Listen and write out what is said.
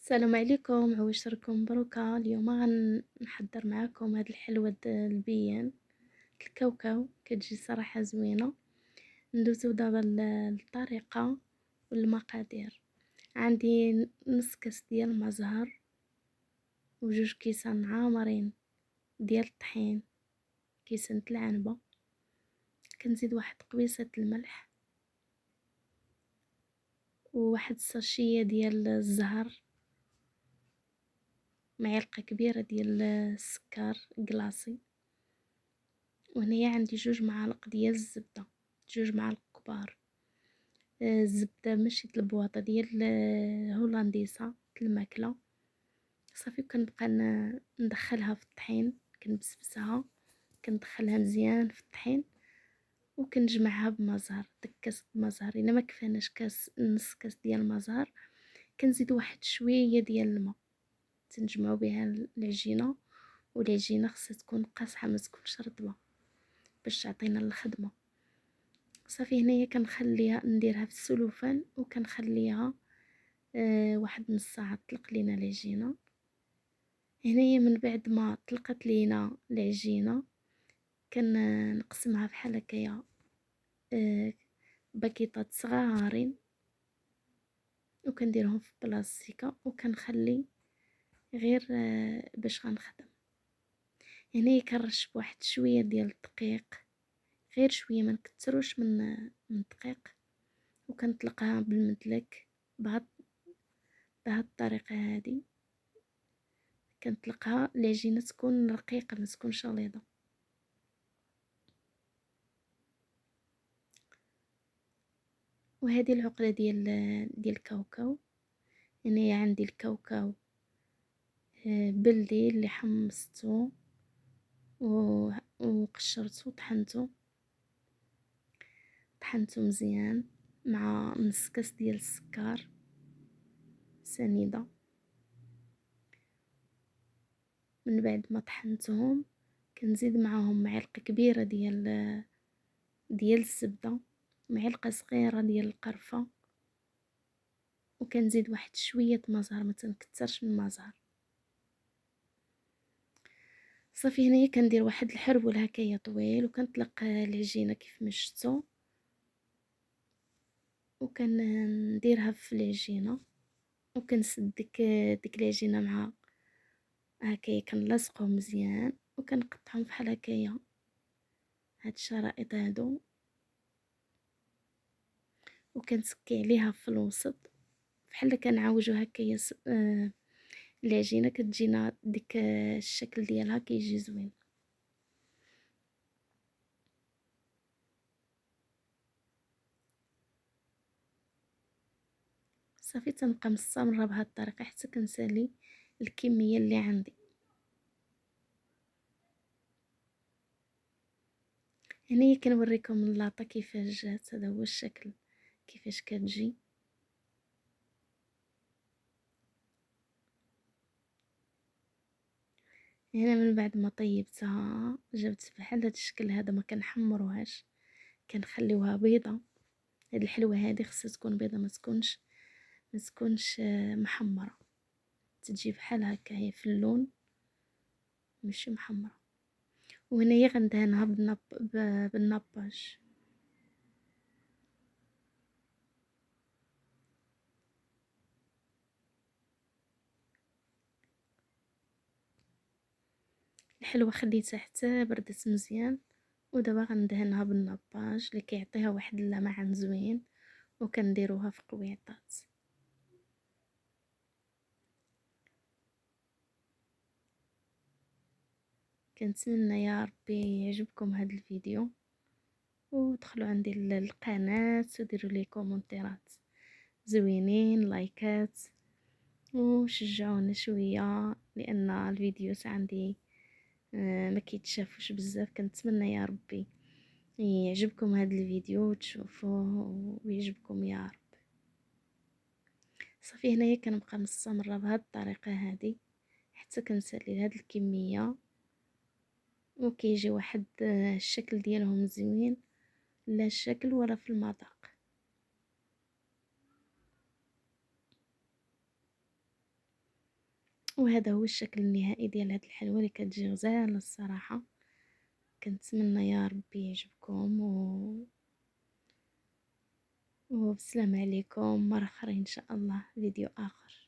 السلام عليكم، عواشركم مبروكة. اليوم غنحضر معاكم هاد الحلوة البيان الكاوكاو، كتجي صراحة زوينة. ندوزو دابا للطريقة والمقادير. عندي نص كاس ديال المزهر وجوج كيسان عامرين ديال الطحين، كيسان العنبة. كنزيد واحد قبيصة الملح وواحد الساشية ديال الزهر، معلقة كبيرة ديال السكر كلاصي. وهنايا عندي 2 معالق ديال الزبدة، 2 معالق كبار. الزبدة ماشي البواطة ديال هولنديسا الماكلة. صافي كنبقى ندخلها في الطحين، كنبسبسها، كندخلها مزيان في الطحين وكنجمعها بمزهر. داك كاس بمزهر الا ما كفاناش كاس، نص كاس ديال المزهر، كنزيد واحد شويه ديال الماء تنجمعوا بها العجينه. والعجينه خصها تكون قاصحه، ما تكونش رطبه باش تعطينا الخدمه. صافي هنايا كنخليها نديرها في السلوفان وكنخليها واحد نص ساعه تطلق لينا العجينه. هنايا من بعد ما طلقت لينا العجينه كنقسمها بحال هكايا باكيطات صغارين وكنديرهم في بلاصتيكه وكنخلي غير باش غنخدم. هنايا كنرش بواحد شويه ديال الدقيق، غير شويه، ما نكتروش من الدقيق، وكنطلقها بالمدلك بهاد الطريقه هذه. كنطلقها العجينه تكون رقيقه، ما تكونش غليظه. وهذه العقده ديال الكاوكاو. هنايا عندي الكاوكاو بلدي اللي حمصته وقشرته طحنته مزيان مع نص كاس ديال السكر سنيده. من بعد ما طحنتهم كنزيد معاهم معلقه كبيره ديال الزبده، معلقه صغيره ديال القرفه، وكنزيد واحد شويه مزهر، ما تنكترش من المزهر. صافي هنايا كندير واحد الحرول هكايا طويل وكنطلق العجينه كيف ما شفتوا، وكنديرها في العجينه وكنسد ديك العجينه مع هكايا، كنلصقهم مزيان وكنقطعهم بحال هكايا، هاد الشرائط هادو، وكنسكي عليها في الوسط بحال كنعوجو هكايا. العجينه كتجينا ديك الشكل ديالها كيجي زوين. صافي تنبقى مستمره بهاد الطريقه حتى كنسالي الكميه اللي عندي. هنايا كنوريكم اللاطه كيفاش جات، هذا هو الشكل كيفاش كتجي. هنا من بعد ما طيبتها جبت بحال هذا الشكل هذا، ما كنحمروهاش، كنخليوها بيضه. هاد الحلوه هذه خصها تكون بيضه، ما تكونش محمره، تجي بحال هكا هي في اللون ماشي محمره. وهنايا غندهنها بالناباج. الحلوه خليتها حتى بردت مزيان، ودابا غندهنها بالناباج اللي كيعطيها واحد اللمعان زوين، وكنديروها في قويطات. كنتمنى يا ربي يعجبكم هذا الفيديو، ودخلوا عندي القناه وديروا لي كومونتيرات زوينين، لايكات، وشجعونا شويه لان الفيديوهات عندي ما كيتشافوش بزاف. كنتمنى يا ربي يعجبكم هذا الفيديو وتشوفوه ويعجبكم يا رب. صافي هنايا كنبقى مستمره بهذه الطريقه هذه حتى كنسالي هذه الكميه، وكيجي واحد الشكل ديالهم زوين، لا الشكل ولا في المذاق. وهذا هو الشكل النهائي ديال هاد الحلوى اللي كتجي غزاله الصراحه. كنتمنى يا ربي يعجبكم وبسلام عليكم مرة اخرى ان شاء الله فيديو اخر.